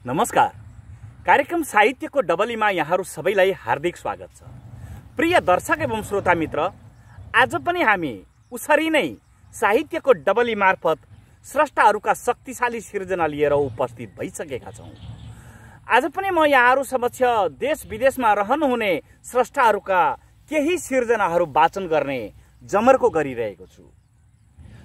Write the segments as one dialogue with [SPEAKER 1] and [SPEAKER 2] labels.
[SPEAKER 1] नमस्कार। कार्यक्रम साहित्यको डबलीमा यहाँहरू सबैलाई हार्दिक स्वागत छ। प्रिय दर्शक एवं श्रोता मित्र, आज पनि हामी उसरी नै साहित्यको डबली मार्फत स्रष्टाहरूका शक्तिशाली सिर्जना लिएर उपस्थित भइसकेका छौँ। आज पनि म यहाँहरू समक्ष देश विदेशमा रहनुहुने स्रष्टाहरूका केही सिर्जनाहरू वाचन गर्ने जमर्को गरिरहेको छु।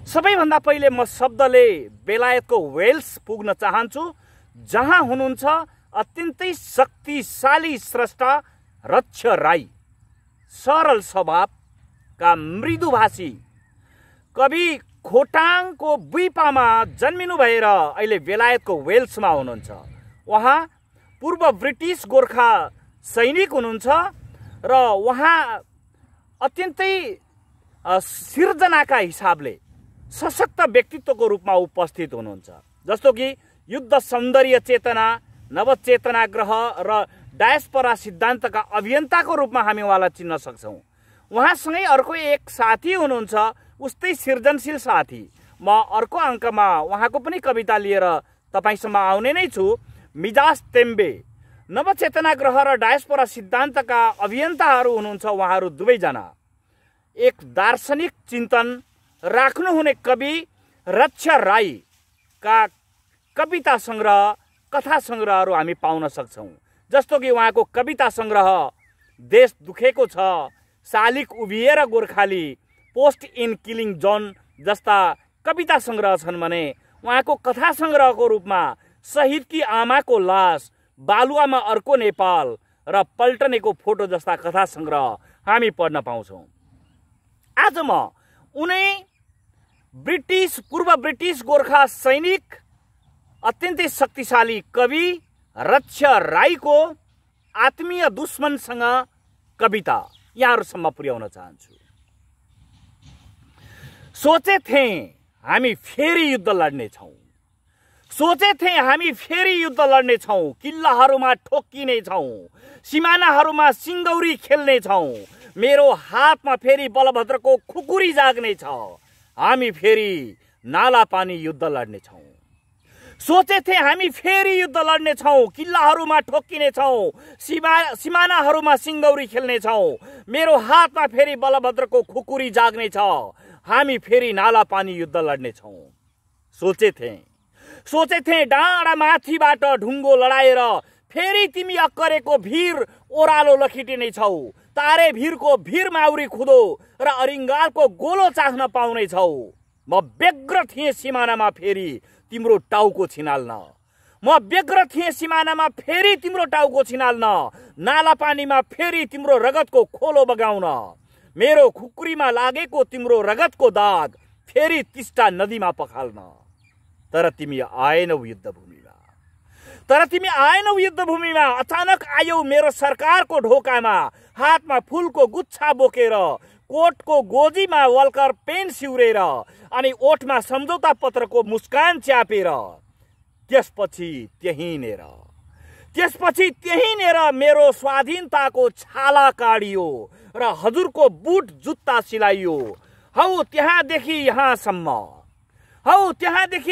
[SPEAKER 1] सबैभन्दा पहिले म शब्दले बेलायतको वेल्स पुग्न चाहन्छु, जहाँ हुनुहुन्छ अत्यन्तै शक्तिशाली स्रष्टा रक्ष राई। सरल स्वभावका मृदुभाषी कवि खोटाङको बुइपामा जन्मिनु भएर अहिले बेलायतको वेल्समा हुनुहुन्छ। उहाँ पूर्व ब्रिटिस गोर्खा सैनिक हुनुहुन्छ र उहाँ अत्यन्तै सिर्जनाका हिसाबले सशक्त व्यक्तित्वको रूपमा उपस्थित हुनुहुन्छ। जस्तो कि युद्ध सौन्दर्य चेतना, नवचेतना ग्रह र डायस्पोरा सिद्धान्तका अभियन्ताको रूपमा हामी उहाँलाई चिन्न सक्छौँ। उहाँसँगै अर्को एक साथी हुनुहुन्छ, उस्तै सृजनशील साथी। म अर्को अङ्कमा उहाँको पनि कविता लिएर तपाईँसम्म आउने नै छु। मिजाज तेम्बे नवचेतना ग्रह र डायस्पोरा सिद्धान्तका अभियन्ताहरू हुनुहुन्छ। उहाँहरू दुवैजना एक दार्शनिक चिन्तन राख्नुहुने कवि रक्ष राईका कविता सङ्ग्रह, कथा सङ्ग्रहहरू हामी पाउन सक्छौँ। जस्तो कि उहाँको कविता सङ्ग्रह देश दुखेको छ, शालिक उभिएर Gorkhali, post in killing John जस्ता कविता सङ्ग्रह छन् भने उहाँको कथा सङ्ग्रहको रूपमा शहीदकी आमाको लास, बालुवामा अर्को नेपाल र पल्टनेको फोटो जस्ता कथा सङ्ग्रह हामी पढ्न पाउँछौँ। आज म उनै पूर्व ब्रिटिस गोर्खा सैनिक अत्यन्तै शक्तिशाली कवि रक्ष राईको आत्मीय दुश्मनसँग कविता यहाँहरूसम्म पुर्याउन चाहन्छु। सोचे थे हामी फेरि युद्ध लड्नेछौँ, सोचे थे हामी फेरि युद्ध लड्नेछौँ, किल्लाहरूमा ठोक्किनेछौँ, सिमानाहरूमा सिङ्गौरी खेल्नेछौँ, मेरो हातमा फेरि बलभद्रको खुकुरी जाग्नेछ, हामी फेरि नाला पानी युद्ध लड्नेछौँ। सोचे थे हामी फेरि युद्ध लड्नेछौँ, किल्लाहरूमा ठोक्किनेछौँ, सिमानाहरूमा सिङ्गौरी खेल्नेछौँ, मेरो हातमा फेरि बलभद्रको खुकुरी जाग्नेछ, हामी फेरि नाला पानी युद्ध लड्नेछौँ। सोचे थे डाँडा माथिबाट ढुङ्गो लडाएर फेरि तिमी अक्करेको भिर ओह्रालो लखिटिनेछौ, तारे भिरको भिर माउरी खुदो र अरिङ्गालको गोलो चाख्न पाउनेछौ। म व्यग्र थिएँ सिमानामा फेरि तिम्रो टाउको छिनाल्न, म व्यग्र थिएँ सिमानामा फेरि तिम्रो टाउको छिनाल्न, नाला पानीमा फेरि तिम्रो रगतको खोलो बगाउन, मेरो खुकुरीमा लागेको तिम्रो रगतको दाग फेरि टिस्टा नदीमा पखाल्न। तर तिमी आएनौ युद्धभूमिमा, अचानक आयौ मेरो सरकारको ढोकामा, हातमा फुलको गुच्छा बोकेर, कोटको गोजीमा वल्कर पेन सिउरेर अनि ओठमा सम्झौता पत्रको मुस्कान च्यापेर। त्यसपछि त्यहीँनेर मेरो स्वाधीनताको छाला काडियो र हजुरको बुट जुत्ता सिलाइयो। हौ त्यहाँदेखि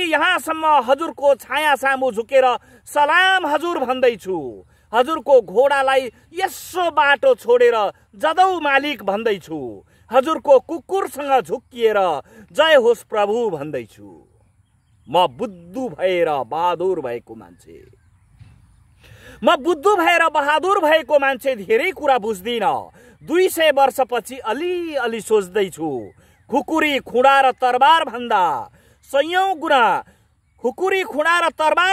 [SPEAKER 1] यहाँसम्म हजुरको छाया सामु झुकेर सलाम हजुर भन्दैछु। हजुरको घोडालाई यसो बाटो छोडेर जदौ मालिक भन्दैछु। हजुरको कुकुरसँग झुक्किएर जय होस् प्रभु भन्दैछु। म बुद्धु भएर बहादुर भएको मान्छे धेरै कुरा बुझ्दिन। 200 वर्षपछि अलि सोच्दैछु। खुकुरी खुडा र तरबार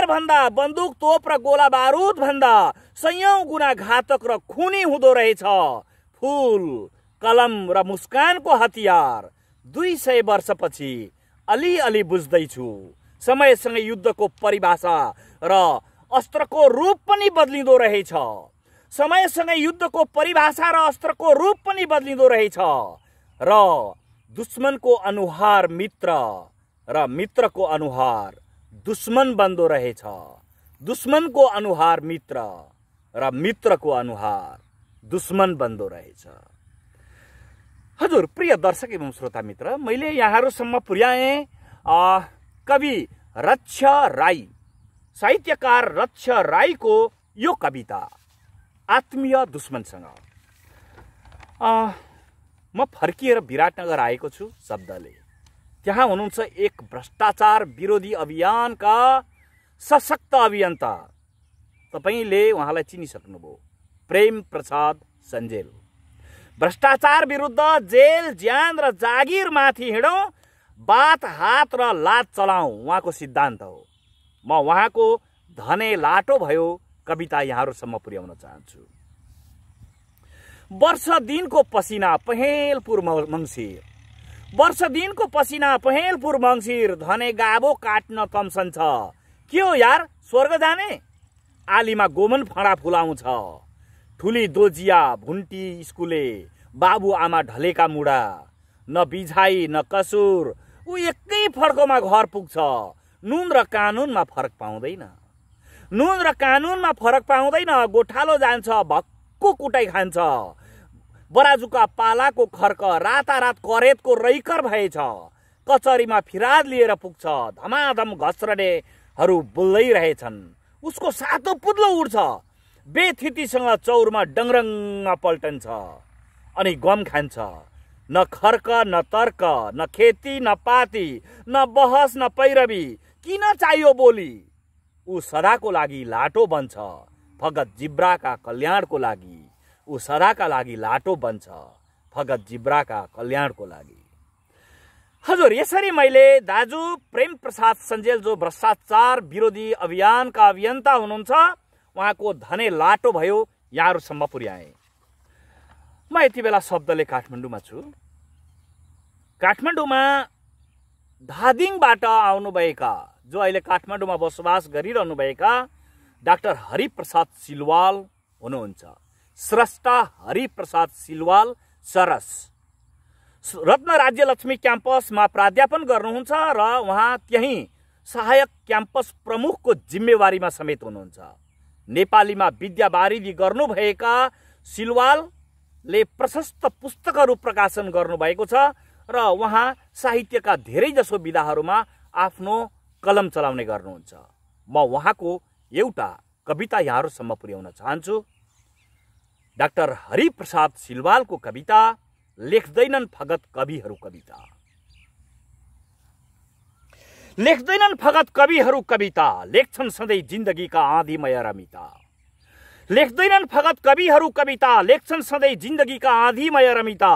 [SPEAKER 1] भन्दा बन्दुक तोप र गोला बारुद भन्दा सयौं गुणा घातक र खुनी हुँदो रहेछ फुल, कलम र मुस्कानको हतियार। 200 वर्षपछि अलि बुझ्दैछु। समयसँगै युद्धको परिभाषा र अस्त्रको रूप पनि बदलिँदो रहेछ। र दुश्मनको अनुहार मित्र र मित्रको अनुहार दुश्मन बन्दो रहेछ। दुश्मनको अनुहार मित्र र मित्रको अनुहार दुश्मन बन्दो रहेछ। हजुर प्रिय दर्शक एवं श्रोता मित्र, मैले यहाँहरूसम्म पुर्याएँ कवि रक्ष राई साहित्यकार रक्ष राईको यो कविता आत्मीय दुश्मनसँग। म फर्किएर विराटनगर आएको छु शब्दले। त्यहाँ हुनुहुन्छ एक भ्रष्टाचार विरोधी अभियानका सशक्त अभियन्ता। तपाईले उहाँलाई चिनिसक्नुभयो, प्रेम प्रसाद सञ्जेल। भ्रष्टाचार विरुद्ध जेल ज्यान र जागिर माथि हिँडौँ, बात हात र लात चलाऊ उहाँको सिद्धान्त हो। म उहाँको धने लाटो भयो कविता यहाँहरूसम्म पुर्याउन चाहन्छु। वर्ष दिनको पसिना पहेलपुर मङ्सिर, वर्ष दिनको पसिना पहेलपुर मङ्सिर, धने गाबो काट्न तम्सन्छ। के हो यार, स्वर्ग जाने? आलीमा गोमन फडा फुलाउँछ, ठुली दोजिया भुन्टी स्कुले, बाबु आमा ढलेका मुडा, न बिझाई न कसुर, ऊ एकै फड्कोमा घर पुग्छ। नुन र कानुनमा फरक पाउँदैन, नुन र कानुनमा फरक पाउँदैन। गोठालो जान्छ, भक्कु कुटाइ खान्छ। बराजुका पालाको खर्क रातारात करेतको रैकर भएछ। कचहरीमा फिराद लिएर पुग्छ, धमाधम घस्रनेहरू बोल्दै रहेछन्। उसको सातो पुत्लो उड्छ, बेथितिसँग चौरमा डङरङ्ग पल्टन्छ अनि गम खान्छ। न खर्क न तर्क, न खेती न पाती, न बहस न पैरवी, किन चाहियो बोली? ऊ सदाको लागि लाटो बन्छ, भगत जिब्राका कल्याणको लागि। ऊ सदाका लागि लाटो बन्छ, भगत जिब्राका कल्याणको लागि। हजुर, यसरी मैले दाजु प्रेम प्रसाद सञ्जेल जो भ्रष्टाचार विरोधी अभियानका अभियन्ता हुनुहुन्छ, उहाँको धने लाटो भयो यहाँहरूसम्म पुर्याएँ। म यति बेला शब्दले काठमाडौँमा छु। काठमाडौँमा धादिङबाट आउनुभएका, जो अहिले काठमाडौँमा बसोबास गरिरहनुभएका डाक्टर हरिप्रसाद सिलवाल हुनुहुन्छ। स्रष्टा हरिप्रसाद सिलवाल सरस रत्न राज्य लक्ष्मी क्याम्पसमा प्राध्यापन गर्नुहुन्छ र उहाँ त्यही सहायक क्याम्पस प्रमुखको जिम्मेवारीमा समेत हुनुहुन्छ। नेपालीमा विद्यावारिधि गर्नुभएका सिलवालले प्रशस्त पुस्तकहरू प्रकाशन गर्नुभएको छ र उहाँ साहित्यका धेरैजसो विधाहरूमा आफ्नो कलम चलाउने गर्नुहुन्छ। म उहाँको एउटा कविता यहाँहरूसम्म पुर्याउन चाहन्छु। डाक्टर हरिप्रसाद सिलवालको कविता लेख्दैनन् फगत कविहरू कविता। लेख्दैनन् फगत कविहरू कविता, लेख्छन् सधैँ जिन्दगीका आँधीमय रमिता। लेख्दैनन् फगत कविहरू कविता, लेख्छन् सधैँ जिन्दगीका आँधीमय रमिता।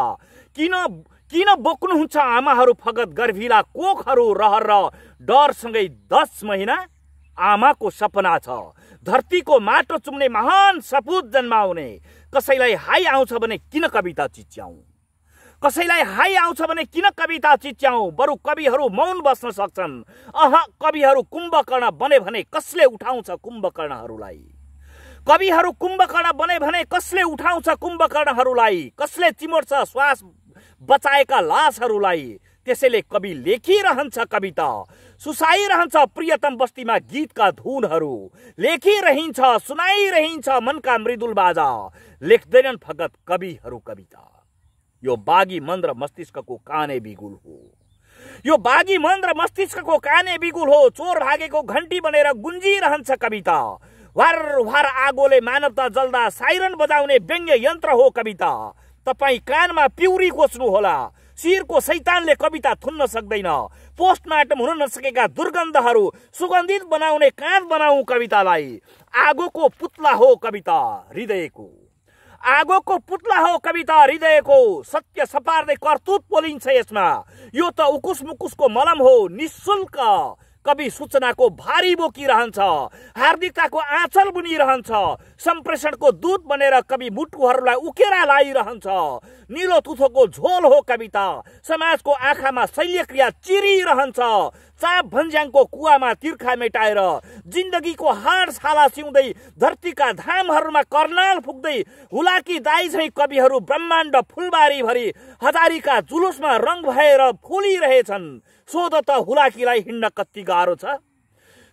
[SPEAKER 1] किन बोक्नुहुन्छ आमाहरू फगत गर्भिला कोखहरू, रहर र डरसँगै 10 महिना आमाको सपना छ। धरतीको माटो चुम्ने महान सपुत जन्माउने। कसैलाई हाई आउँछ भने किन कविता चिच्याउँ, कसैलाई हाई आउँछ भने किन कविता चिच्याउँ। बरु कविहरू मौन बस्न सक्छन्। कविहरू कुम्भकर्ण बने भने कसले उठाउँछ कुम्भकर्णहरूलाई। कविहरू कुम्भकर्ण बने भने कसले उठाउँछ कुम्भकर्णहरूलाई। कसले चिमोड्छ श्वास बचाएका लासहरूलाई। त्यसैले कवि लेखिरहन्छ कविता, सुसाइरहन्छ प्रियतम बस्तीमा गीतका धुनहरू। लेखिरहन्छ, सुनाइरहन्छ मनका मृदुल बाजा। लेख्दैनन् फगत कविहरू कविता। यो बागी मन र मस्तिष्कको काने बिगुल हो, यो बागी मन र मस्तिष्कको काने बिगुल हो। चोर भागेको घन्टी बनेर गुन्जिरहन्छ कविता। वार वार आगोले मानवता जल्दा साइरन बजाउने व्यङ्ग्य यन्त्र हो कविता। तपाईँ कानमा पिउरी कोच्नु होला, शिरको शैतानले कविता थुन्न सक्दैन। पोस्टमार्टम हुन नसकेका दुर्गन्धहरू सुगन्धित बनाउने काँध बनाऊ कवितालाई। आगोको पुतला हो कविता हृदयको, आगोको पुतला हो कविता हृदयको। सत्य सपार्दै करतुत पोलिन्छ यसमा। यो त उकुस मुकुसको मलम हो निशुल्क। कवि सूचनाको भारी बोकिरहन्छ, हार्दिकताको आँचल बुनिरहन्छ। सम्प्रेषणको दूत बनेर कवि मुटुहरूलाई उकेरा लाइरहन्छ। निलो तुथोको झोल हो कविता, समाजको आँखामा शल्यक्रिया चिरिरहन्छ। चाप भन्ज्याङको कुवामा तिर्खा मेटाएर जिन्दगीको हाड छाला सिउँदै धरतीका धामहरूमा कर्नाल फुक्दै हुलाकी दाई झैँ कविहरू ब्रह्माण्ड फुलबारी भरी हजारीका जुलुसमा रङ भएर फुलिरहेछन्। सोध त हुलाकीलाई हिँड्न कति गाह्रो छ,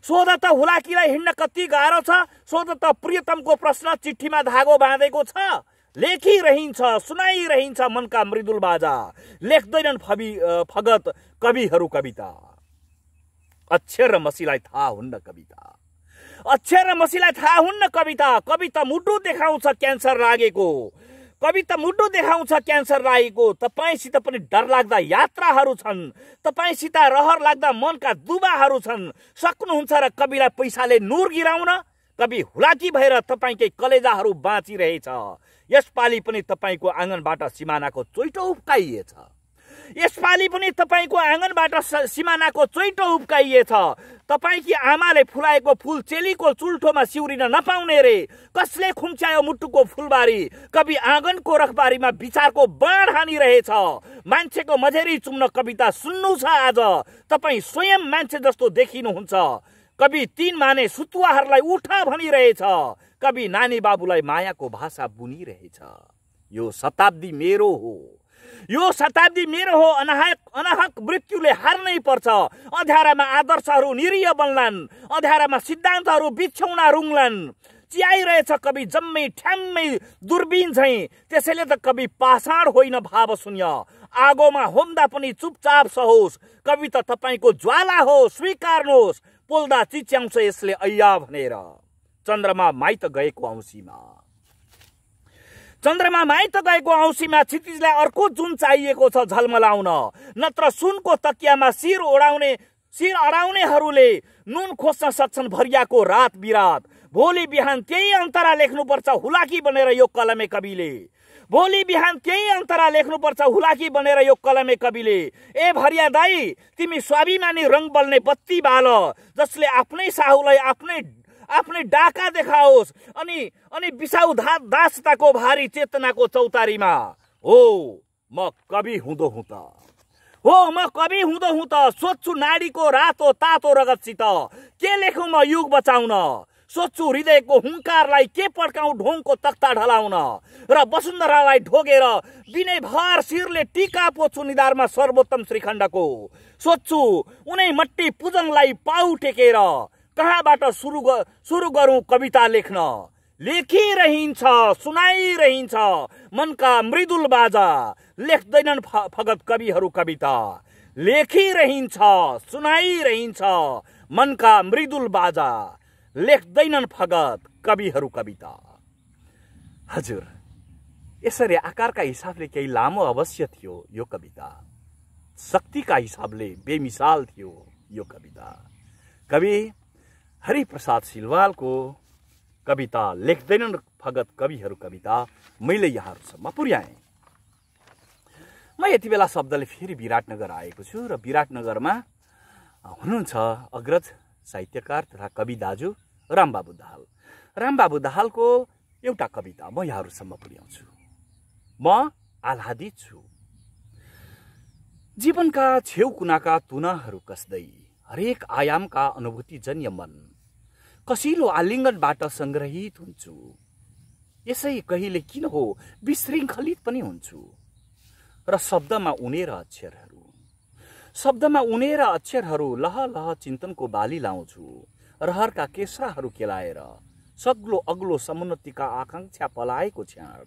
[SPEAKER 1] सोध त हुलाकीलाई हिँड्न कति गाह्रो छ। सोध त प्रियतमको प्रश्न चिठीमा धागो बाँधेको छ। लेखिरहन्छ, सुनाइरहन्छ मनका मृदुल बाजा। लेख्दैनन् फगत कविहरू कविता। अक्षर र मसीलाई थाहा हुन्न कविता, अक्षर र मसीलाई थाहा हुन्न कविता मुटु देखाउँछ क्यान्सर लागेको, कविता मुटु देखाउँछ क्यान्सर लागेको। तपाईसित पनि डरलाग्दा यात्राहरू छन्, तपाईसित रहर लाग्दा मनका दुबाहरू छन्। सक्नुहुन्छ र कविलाई पैसाले नुर गिराउन? कवि हुलाकी भएर तपाईकै कलेजाहरू बाँचिरहेछ। यसपालि पनि तपाईको आँगनबाट सिमानाको चोइटो उब्काइएछ, यसपालि पनि तपाईको आँगनबाट सिमानाको चोइटो उब्काइएछ। तपाईकी आमाले फुलाएको फुल चेलीको चुल्ठोमा सिउरिन नपाउने रे। कसले खुम्च्यायो मुटुको फुलबारी? कवि आँगनको रखबारीमा विचारको बाण हानिरहेछ। मान्छेको मझेरी चुम्न कविता सुन्नु छ आज। तपाई स्वयं मान्छे जस्तो देखिनुहुन्छ। कवि तीन माने सुतुवाहरूलाई उठा भनिरहेछ। कवि नानी बाबुलाई मायाको भाषा बुनिरहेछ। यो शताब्दी मेरो हो, यो शताब्दी मेरो हो। अनाहक मृत्युले हार्नै पर्छ। अँध्यारामा आदर्शहरू निरीह बन्लान्, अँध्यारामा सिद्धान्तहरू बिछौना रुङ्लान्। चियाइरहेछ कवि जम्मै ठ्याम्मै दूरबीन झैं। त्यसैले त कवि पाषाण होइन भाव शून्य। आगोमा होम्दा पनि चुपचाप सहोस्। कवि त तपाईको ज्वाला हो, स्वीकार्नुहोस्। पोल्दा चिच्याउँछ यसले ऐया भनेर। चन्द्रमा माइत गएको औँसीमा, चन्द्रमा माइत गएको औँसीमा क्षितिजलाई अर्को जुन चाहिएको छ झलमलाउन। नत्र सुनको तकियामा शिर अडाउनेहरूले नुन खोज्न सक्छन् भरियाको रात बिरात। भोलि बिहान त्यही अन्तरा लेख्नुपर्छ हुलाकी बनेर यो कलमे कविले। भोलि बिहान त्यही अन्तरा लेख्नुपर्छ हुलाकी बनेर यो कलमे कविले। ए भरिया दाई, तिमी स्वाभिमानी रङ बल्ने बत्ती बाल, जसले आफ्नै साहुलाई आफ्नै डाका देखाओस्। अनि बिसाउ दासताको भारी चेतनाको चौतारीमा हो म कवि हुँदो हुँ त, हो म कवि हुँदो हुँ त। सोध्छु नाडीको रातो तातो रगतसित के लेखौँ म युग बचाउन। सोध्छु हृदयको हुङ्कारलाई के पड्काउँ ढोङको तख्ता ढलाउन। र वसुन्धरालाई ढोगेर विनयभर शिरले टीका पोछु निधारमा सर्वोत्तम श्रीखण्डको। सोध्छु उनै मट्टी पूजनलाई पाउ टेकेर कहाँबाट सुरु गरौँ कविता लेख्न। लेखिरहन्छ सुनाइरहन्छ मनका मृदुल बाजा, लेख्दैनन् फगत कविहरू कविता। लेखिरहन्छ सुनाइरहन्छ मनका मृदुल बाजा, लेख्दैनन् फगत कविहरू कविता। हजुर, यसरी आकारका हिसाबले केही लामो अवश्य थियो यो कविता, शक्तिका हिसाबले बेमिसाल थियो यो कविता। कवि हरिप्रसाद सिलवालको कविता लेख्दैनन् फगत कविहरू कविता मैले यहाँहरूसम्म पुर्याएँ। म यति बेला शब्दले फेरि विराटनगर आएको छु र विराटनगरमा हुनुहुन्छ अग्रज साहित्यकार तथा कवि दाजु रामबाबु दाहाल। रामबाबु दाहालको एउटा कविता म यहाँहरूसम्म पुर्याउँछु। म आह्लादित छु। जीवनका छेउ कुनाका तुनाहरू कसदै हरेक आयामका अनुभूतिजन्य मन कसिलो आलिङ्गनबाट संग्रहित हुन्छु। यसै कहिले किन हो विशृङ्खलित पनि हुन्छु। र शब्दमा उनेर अक्षरहरू लह लह चिन्तनको बाली लाउँछु। रहरका केसराहरू केलाएर सग्लो अग्लो समुन्नतिका आकांक्षा पलाएको क्षण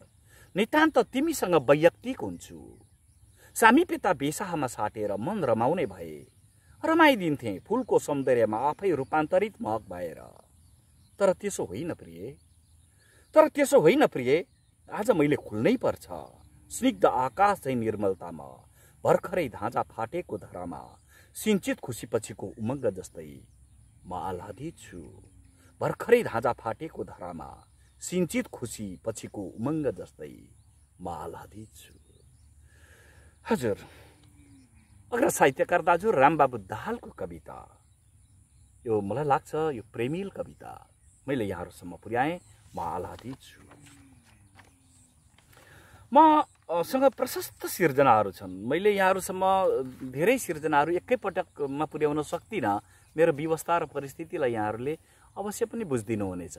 [SPEAKER 1] नितान्त तिमीसँग वैयक्तिक हुन्छु। सामीप्यता बेसाहमा साटेर मन रमाउने भए रमाइदिन्थे फूलको सौन्दर्यमा आफै रूपान्तरित महक भएर। तर त्यसो होइन प्रिय, आज मैले खुल्नै पर्छ। स्निग्ध आकाश चाहिँ निर्मलतामा भर्खरै धाँजा फाटेको धरामा सिंचित खुसी पछिको उमङ्ग जस्तै म आह्लादित छु। भर्खरै धाँजा फाटेको धरामा सिंचित खुसी पछिको उमङ्ग जस्तै म आह्लादित छु। हजुर, अग्र साहित्यकार दाजु रामबाबु दाहालको कविता यो मलाई लाग्छ यो प्रेमिल कविता मैले यहाँहरूसम्म पुर्याएँ। म आह्लादित छु। मसँग प्रशस्त सिर्जनाहरू छन्। मैले यहाँहरूसम्म धेरै सिर्जनाहरू एकैपटकमा पुर्याउन सक्दिनँ। मेरो व्यवस्था र परिस्थितिलाई यहाँहरूले अवश्य पनि बुझिदिनु हुनेछ।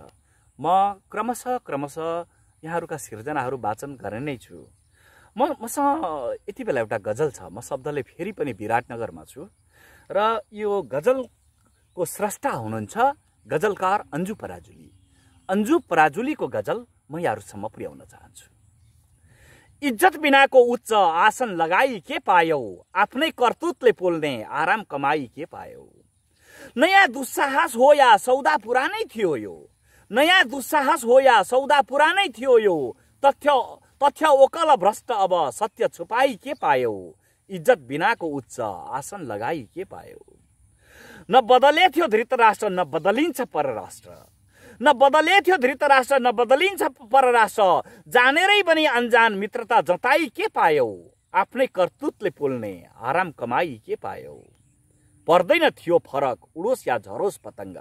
[SPEAKER 1] म क्रमशः यहाँहरूका सिर्जनाहरू वाचन गर्ने नै छु। मसँग यति बेला एउटा गजल छ। म शब्दले फेरि पनि विराटनगरमा छु र यो गजलको स्रष्टा हुनुहुन्छ गजलकार अन्जु पराजुली। अन्जु पराजुलीको गजल म यहाँहरूसम्म पुर्याउन चाहन्छु। इज्जत बिनाको उच्च आसन लगाई के पायौ, आफ्नै कर्तुतले पोल्ने आराम कमाई के पायौ। नयाँ दुस्साहस हो या सौदा पुरानै थियो यो, नयाँ दुस्साहस हो या सौदा पुरानै थियो यो। तथ्य ओकल भ्रष्ट अब सत्य छुपाई के पायो, इज्जत बिनाको उच्च आसन लगाई के पायो। न बदले थियो धृतराष्ट्र न बदलिन्छ परराष्ट्र, न बदले थियो धृतराष्ट्र न बदलिन्छ परराष्ट्र। जानेरै पनि अनजान मित्रता जताई के पायो, आफ्नै कर्तुतले पोल्ने आराम कमाई के पायो। पर्दैन थियो फरक उडोस् या झरोस् पतंग,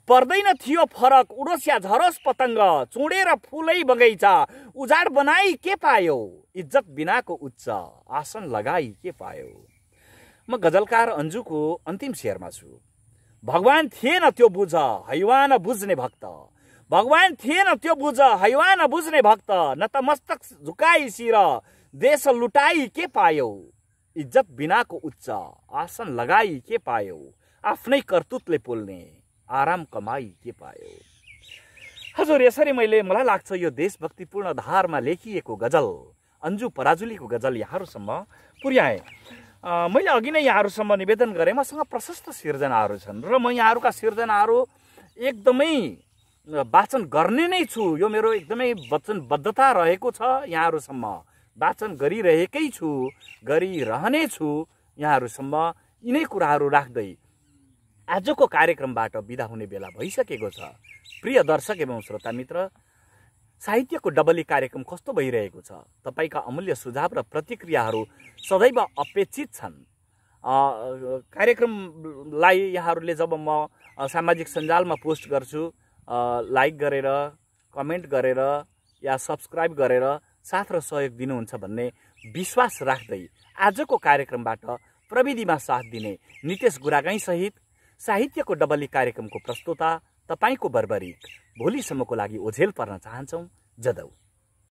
[SPEAKER 1] पर्दैन थियो फरक उडोस् या झरोस् पतंग। चुडेर फुलै बगैँचा उजाड बनाई के पायो, इज्जत बिनाको उच्च आसन लगाई के पायो। म गजलकार अन्जुको अन्तिम शेरमा छु। भगवान थिएन त्यो बुझ हैवान बुझ्ने भक्त, भगवान थिएन त्यो बुझ हैवान बुझ्ने भक्त। नतमस्तक झुकाई शिर देश लुटाई के पायो, इज्जत बिनाको उच्च आसन लगाई के पायो। आफ्नै कर्तुतले पोल्ने आराम कमाई के पायो। हजुर, यसरी मलाई लाग्छ यो देशभक्तिपूर्ण धारमा लेखिएको गजल अन्जु पराजुलीको गजल यहाँहरूसम्म पुर्याएँ। मैले अघि नै यहाँहरूसम्म निवेदन गरेँ, मसँग प्रशस्त सिर्जनाहरू छन् र म यहाँहरूका सिर्जनाहरू एकदमै वाचन गर्ने नै छु। यो मेरो एकदमै वचनबद्धता रहेको छ। यहाँहरूसम्म वाचन गरिरहेकै छु, गरिरहने छु। यहाँहरूसम्म यिनै कुराहरू राख्दै आजको कार्यक्रमबाट बिदा हुने बेला भइसकेको छ। प्रिय दर्शक एवं श्रोता मित्र, साहित्यको डबली कार्यक्रम कस्तो भइरहेको छ? तपाईका अमूल्य सुझाव र प्रतिक्रियाहरू सदैव अपेक्षित छन्। कार्यक्रमलाई यहाँहरूले जब म सामाजिक सञ्जालमा पोस्ट गर्छु, लाइक गरेर, कमेन्ट गरेर या सब्सक्राइब गरेर साथ र सहयोग दिनुहुन्छ भन्ने विश्वास राख्दै आजको कार्यक्रमबाट प्रविधिमा साथ दिने नितेश गुरागाई सहित साहित्यको डबली कार्यक्रमको प्रस्तोता तपाईको बर्बरिक भोलिसम्मको लागि ओझेल पर्न चाहन्छौँ। जदौ।